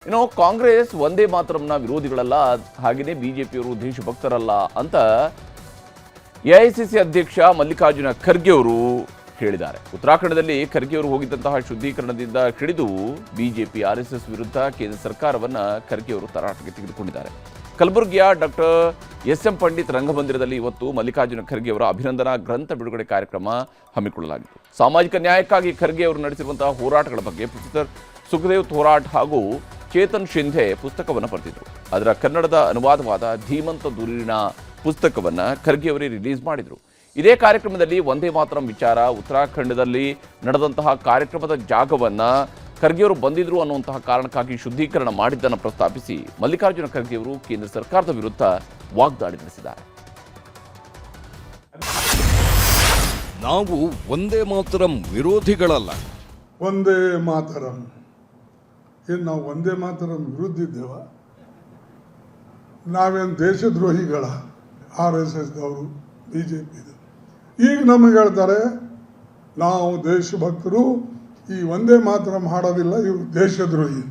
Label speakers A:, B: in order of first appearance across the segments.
A: ಇನ್ನು ಕಾಂಗ್ರೆಸ್ ಒಂದೇ ಮಾತರಂನ ವಿರೋಧಿಗಳಲ್ಲ, ಹಾಗೆಯೇ ಬಿಜೆಪಿಯವರು ದೇಶಭಕ್ತರಲ್ಲ ಅಂತ ಎಐಸಿಸಿ ಅಧ್ಯಕ್ಷ ಮಲ್ಲಿಕಾರ್ಜುನ ಖರ್ಗೆ ಅವರು ಹೇಳಿದ್ದಾರೆ. ಉತ್ತರಾಖಂಡದಲ್ಲಿ ಖರ್ಗೆ ಅವರು ಹೋಗಿದ್ದಂತಹ ಶುದ್ಧೀಕರಣದಿಂದ ಹಿಡಿದು ಬಿಜೆಪಿ ಆರ್ಎಸ್ಎಸ್ ವಿರುದ್ಧ ಕೇಂದ್ರ ಸರ್ಕಾರವನ್ನು ಖರ್ಗೆ ಅವರು ತರಾಟೆಗೆ ತೆಗೆದುಕೊಂಡಿದ್ದಾರೆ. ಕಲಬುರಗಿಯ ಡಾಕ್ಟರ್ ಎಸ್.ಎಂ. ಪಂಡಿತ್ ರಂಗಮಂದಿರದಲ್ಲಿ ಇವತ್ತು ಮಲ್ಲಿಕಾರ್ಜುನ ಖರ್ಗೆ ಅವರ ಅಭಿನಂದನಾ ಗ್ರಂಥ ಬಿಡುಗಡೆ ಕಾರ್ಯಕ್ರಮ ಹಮ್ಮಿಕೊಳ್ಳಲಾಗಿತ್ತು. ಸಾಮಾಜಿಕ ನ್ಯಾಯಕ್ಕಾಗಿ ಖರ್ಗೆ ಅವರು ನಡೆಸಿರುವಂತಹ ಹೋರಾಟಗಳ ಬಗ್ಗೆ ಪ್ರೊಫೆಸರ್ ಸುಖದೇವ್ ಥೋರಾಟ್ ಹಾಗೂ ಚೇತನ್ ಶಿಂಧೆ ಪುಸ್ತಕವನ್ನು ಬರೆದಿದ್ದರು. ಅದರ ಕನ್ನಡದ ಅನುವಾದವಾದ ಧೀಮಂತ ದೂರಿನ ಪುಸ್ತಕವನ್ನು ಖರ್ಗೆ ಅವರೇ ರಿಲೀಸ್ ಮಾಡಿದರು. ಇದೇ ಕಾರ್ಯಕ್ರಮದಲ್ಲಿ ಒಂದೇ ಮಾತರಂ ವಿಚಾರ, ಉತ್ತರಾಖಂಡದಲ್ಲಿ ನಡೆದಂತಹ ಕಾರ್ಯಕ್ರಮದ ಜಾಗವನ್ನು ಖರ್ಗೆ ಅವರು ಬಂದಿದ್ರು ಅನ್ನುವಂತಹ ಕಾರಣಕ್ಕಾಗಿ ಶುದ್ಧೀಕರಣ ಮಾಡಿದ್ದನ್ನು ಪ್ರಸ್ತಾಪಿಸಿ ಮಲ್ಲಿಕಾರ್ಜುನ ಖರ್ಗೆ ಅವರು ಕೇಂದ್ರ ಸರ್ಕಾರದ ವಿರುದ್ಧ ವಾಗ್ದಾಳಿ ನಡೆಸಿದ್ದಾರೆ.
B: ನಾವು ಒಂದೇ ಮಾತರಂ ವಿರೋಧಿಗಳಲ್ಲ.
C: ಒಂದೇ ಮಾತರಂ ಏನು ನಾವು ಒಂದೇ ಮಾತರಂ ವಿರುದ್ಧ ಇದ್ದೇವ? ನಾವೇನು ದೇಶದ್ರೋಹಿಗಳ? RSSದವರು, BJP ಈಗ ನಮಗೆ ಹೇಳ್ತಾರೆ ನಾವು ದೇಶಭಕ್ತರು, ಈ ಒಂದೇ ಮಾತರಂ ಹಾಡೋದಿಲ್ಲ, ಇವರು ದೇಶದ್ರೋಹಿ.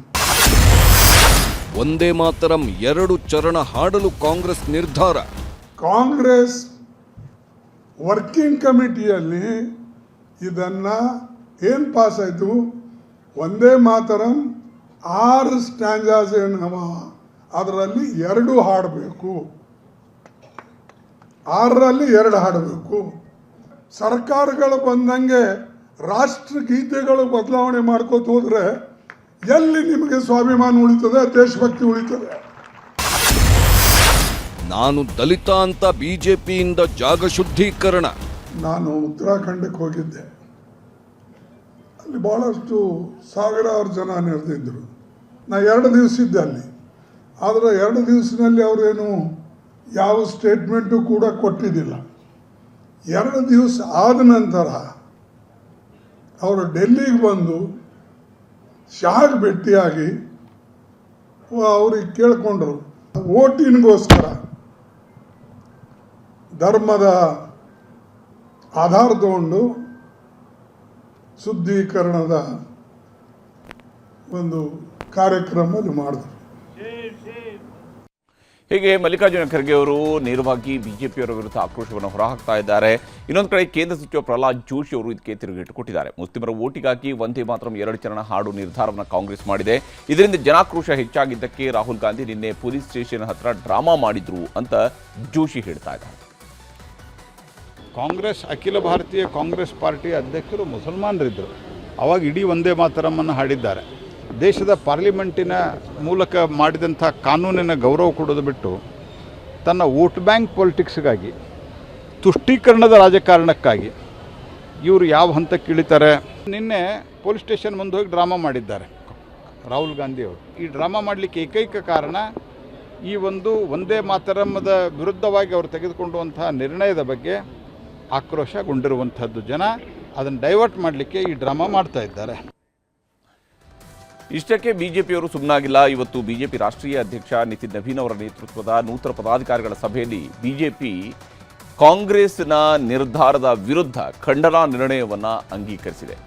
B: ಒಂದೇ ಮಾತರಂ 2 ಚರಣ ಹಾಡಲು ಕಾಂಗ್ರೆಸ್ ನಿರ್ಧಾರ.
C: ಕಾಂಗ್ರೆಸ್ ವರ್ಕಿಂಗ್ ಕಮಿಟಿಯಲ್ಲಿ ಇದನ್ನ ಏನು ಪಾಸ್ ಆಯಿತು? ಒಂದೇ ಮಾತರಂ 6 ಸ್ಟ್ಯಾಂಜಾಸ್ ಏನವ, ಅದರಲ್ಲಿ 2 ಹಾಡಬೇಕು, 6ರಲ್ಲಿ 2 ಹಾಡಬೇಕು. ಸರ್ಕಾರಗಳು ಬಂದಂಗೆ ರಾಷ್ಟ್ರಗೀತೆಗಳು ಬದಲಾವಣೆ ಮಾಡ್ಕೋತ ಹೋದ್ರೆ ಎಲ್ಲಿ ನಿಮಗೆ ಸ್ವಾಭಿಮಾನ ಉಳಿತದೆ, ದೇಶಭಕ್ತಿ ಉಳಿತದೆ?
B: ನಾನು ದಲಿತ ಅಂತ ಬಿಜೆಪಿಯಿಂದ ಜಾಗ ಶುದ್ಧೀಕರಣ.
C: ನಾನು ಉತ್ತರಾಖಂಡಕ್ಕೆ ಹೋಗಿದ್ದೆ. ಅಲ್ಲಿ ಬಹಳಷ್ಟು ಸಾವಿರಾರು ಜನ ನೆರೆದಿದ್ದರು. ನಾ 2 ದಿವಸ ಇದ್ದೆ ಅಲ್ಲಿ. ಆದರೆ 2 ದಿವಸದಲ್ಲಿ ಅವರೇನು ಯಾವ ಸ್ಟೇಟ್ಮೆಂಟು ಕೂಡ ಕೊಟ್ಟಿದ್ದಿಲ್ಲ. 2 ದಿವಸ ಆದ ನಂತರ ಅವರು ಡೆಲ್ಲಿಗೆ ಬಂದು ಶಾಗ್ ಭೇಟಿಯಾಗಿ ಅವ್ರಿಗೆ ಕೇಳ್ಕೊಂಡ್ರು, ಓಟಿನ್ಗೋಸ್ಕರ ಧರ್ಮದ ಆಧಾರ ತಗೊಂಡು ಶುದ್ಧೀಕರಣದ ಒಂದು ಕಾರ್ಯಕ್ರಮ ಮಾಡಿದ್ರು.
A: ಹೀಗೆ ಮಲ್ಲಿಕಾರ್ಜುನ ಖರ್ಗೆ ಅವರು ನೇರವಾಗಿ ಬಿಜೆಪಿಯವರ ವಿರುದ್ಧ ಆಕ್ರೋಶವನ್ನು ಹೊರಹಾಕ್ತಾ ಇದ್ದಾರೆ. ಇನ್ನೊಂದು ಕಡೆ ಕೇಂದ್ರ ಸಚಿವ ಪ್ರಹ್ಲಾದ್ ಜೋಶಿ ಅವರು ಇದಕ್ಕೆ ತಿರುಗೇಟು ಕೊಟ್ಟಿದ್ದಾರೆ. ಮುಸ್ಲಿಮರ ಓಟಿಗಾಗಿ ಒಂದೇ ಮಾತರಂ 2 ಚರಣ ಹಾಡು ನಿರ್ಧಾರವನ್ನು ಕಾಂಗ್ರೆಸ್ ಮಾಡಿದೆ. ಇದರಿಂದ ಜನಾಕ್ರೋಶ ಹೆಚ್ಚಾಗಿದ್ದಕ್ಕೆ ರಾಹುಲ್ ಗಾಂಧಿ ನಿನ್ನೆ ಪೊಲೀಸ್ ಸ್ಟೇಷನ್ ಹತ್ರ ಡ್ರಾಮಾ ಮಾಡಿದ್ರು ಅಂತ ಜೋಶಿ ಹೇಳ್ತಾ ಇದ್ದಾರೆ.
D: ಕಾಂಗ್ರೆಸ್ ಅಖಿಲ ಭಾರತೀಯ ಕಾಂಗ್ರೆಸ್ ಪಾರ್ಟಿಯ ಅಧ್ಯಕ್ಷರು ಮುಸಲ್ಮಾನರಿದ್ದರು. ಅವಾಗ ಇಡೀ ಒಂದೇ ಮಾತರಮ್ಮನ್ನು ಹಾಡಿದ್ದಾರೆ. ದೇಶದ ಪಾರ್ಲಿಮೆಂಟಿನ ಮೂಲಕ ಮಾಡಿದಂಥ ಕಾನೂನಿನ ಗೌರವ ಕೊಡೋದು ಬಿಟ್ಟು ತನ್ನ ವೋಟ್ ಬ್ಯಾಂಕ್ ಪೊಲಿಟಿಕ್ಸ್ಗಾಗಿ, ತುಷ್ಟೀಕರಣದ ರಾಜಕಾರಣಕ್ಕಾಗಿ ಇವರು ಯಾವ ಹಂತಕ್ಕೆ ಇಳಿತಾರೆ? ನಿನ್ನೆ ಪೊಲೀಸ್ ಸ್ಟೇಷನ್ ಮುಂದೆ ಹೋಗಿ ಡ್ರಾಮಾ ಮಾಡಿದ್ದಾರೆ ರಾಹುಲ್ ಗಾಂಧಿಯವರು. ಈ ಡ್ರಾಮಾ ಮಾಡಲಿಕ್ಕೆ ಏಕೈಕ ಕಾರಣ ಈ ಒಂದೇ ಮಾತರಮ್ಮದ ವಿರುದ್ಧವಾಗಿ ಅವರು ತೆಗೆದುಕೊಂಡುವಂತಹ ನಿರ್ಣಯದ ಬಗ್ಗೆ ಆಕ್ರೋಶಗೊಂಡಿರುವಂಥದ್ದು. ಜನ ಅದನ್ನು ಡೈವರ್ಟ್ ಮಾಡಲಿಕ್ಕೆ ಈ ಡ್ರಾಮಾ ಮಾಡ್ತಾ ಇದ್ದಾರೆ.
A: ಇಷ್ಟಕ್ಕೆ ಬಿಜೆಪಿಯವರು ಸುಮ್ಮನಾಗಿಲ್ಲ. ಇವತ್ತು ಬಿಜೆಪಿ ರಾಷ್ಟ್ರೀಯ ಅಧ್ಯಕ್ಷ ನಿತಿನ್ ನವೀನ್ ಅವರ ನೇತೃತ್ವದ ನೂತನ ಪದಾಧಿಕಾರಿಗಳ ಸಭೆಯಲ್ಲಿ ಬಿಜೆಪಿ ಕಾಂಗ್ರೆಸ್ನ ನಿರ್ಧಾರದ ವಿರುದ್ಧ ಖಂಡನಾ ನಿರ್ಣಯವನ್ನು ಅಂಗೀಕರಿಸಿದೆ.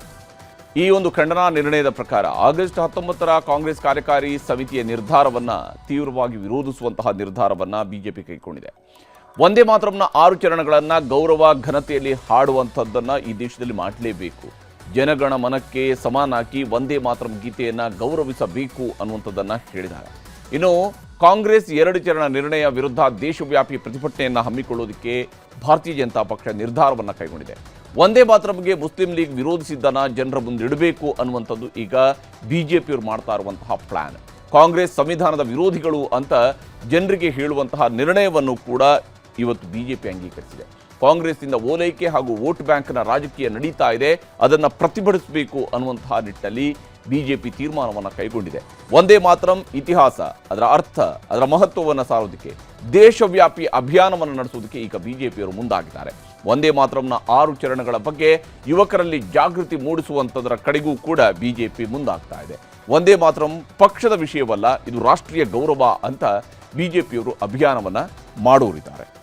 A: ಈ ಒಂದು ಖಂಡನಾ ನಿರ್ಣಯದ ಪ್ರಕಾರ ಆಗಸ್ಟ್ 19ರ ಕಾಂಗ್ರೆಸ್ ಕಾರ್ಯಕಾರಿ ಸಮಿತಿಯ ನಿರ್ಧಾರವನ್ನು ತೀವ್ರವಾಗಿ ವಿರೋಧಿಸುವಂತಹ ನಿರ್ಧಾರವನ್ನು ಬಿಜೆಪಿ ಕೈಗೊಂಡಿದೆ. ಒಂದೇ ಮಾತರಂನ 6 ಚರಣಗಳನ್ನು ಗೌರವ ಘನತೆಯಲ್ಲಿ ಹಾಡುವಂಥದ್ದನ್ನು ಈ ದೇಶದಲ್ಲಿ ಮಾಡಲೇಬೇಕು. ಜನಗಣ ಮನಕ್ಕೆ ಸಮಾನಾಕಿ ಒಂದೇ ಮಾತರಂ ಗೀತೆಯನ್ನು ಗೌರವಿಸಬೇಕು ಅನ್ನುವಂಥದ್ದನ್ನು ಹೇಳಿದ್ದಾರೆ. ಇನ್ನು ಕಾಂಗ್ರೆಸ್ 2 ಚರಣ ನಿರ್ಣಯ ವಿರುದ್ಧ ದೇಶವ್ಯಾಪಿ ಪ್ರತಿಭಟನೆಯನ್ನು ಹಮ್ಮಿಕೊಳ್ಳೋದಕ್ಕೆ ಭಾರತೀಯ ಜನತಾ ಪಕ್ಷ ನಿರ್ಧಾರವನ್ನು ಕೈಗೊಂಡಿದೆ. ಒಂದೇ ಮಾತರಂಗೆ ಮುಸ್ಲಿಂ ಲೀಗ್ ವಿರೋಧಿಸಿದ್ದನ್ನು ಜನರ ಮುಂದಿಡಬೇಕು ಅನ್ನುವಂಥದ್ದು ಈಗ ಬಿಜೆಪಿಯವರು ಮಾಡ್ತಾ ಇರುವಂತಹ ಪ್ಲಾನ್. ಕಾಂಗ್ರೆಸ್ ಸಂವಿಧಾನದ ವಿರೋಧಿಗಳು ಅಂತ ಜನರಿಗೆ ಹೇಳುವಂತಹ ನಿರ್ಣಯವನ್ನು ಕೂಡ ಇವತ್ತು ಬಿಜೆಪಿ ಅಂಗೀಕರಿಸಿದೆ. ಕಾಂಗ್ರೆಸ್ನಿಂದ ಓಲೈಕೆ ಹಾಗೂ ವೋಟ್ ಬ್ಯಾಂಕ್ನ ರಾಜಕೀಯ ನಡೀತಾ ಇದೆ, ಅದನ್ನು ಪ್ರತಿಭಟಿಸಬೇಕು ಅನ್ನುವಂತಹ ನಿಟ್ಟಿನಲ್ಲಿ ಬಿಜೆಪಿ ತೀರ್ಮಾನವನ್ನು ಕೈಗೊಂಡಿದೆ. ಒಂದೇ ಮಾತರಂ ಇತಿಹಾಸ, ಅದರ ಅರ್ಥ, ಅದರ ಮಹತ್ವವನ್ನು ಸಾರೋದಕ್ಕೆ ದೇಶವ್ಯಾಪಿ ಅಭಿಯಾನವನ್ನು ನಡೆಸುವುದಕ್ಕೆ ಈಗ ಬಿಜೆಪಿಯವರು ಮುಂದಾಗಿದ್ದಾರೆ. ಒಂದೇ ಮಾತರಂನ 6 ಚರಣಗಳ ಬಗ್ಗೆ ಯುವಕರಲ್ಲಿ ಜಾಗೃತಿ ಮೂಡಿಸುವಂಥದ್ದರ ಕಡೆಗೂ ಕೂಡ ಬಿಜೆಪಿ ಮುಂದಾಗ್ತಾ ಇದೆ. ಒಂದೇ ಮಾತರಂ ಪಕ್ಷದ ವಿಷಯವಲ್ಲ, ಇದು ರಾಷ್ಟ್ರೀಯ ಗೌರವ ಅಂತ ಬಿಜೆಪಿಯವರು ಅಭಿಯಾನವನ್ನು ಮಾಡೋರಿದ್ದಾರೆ.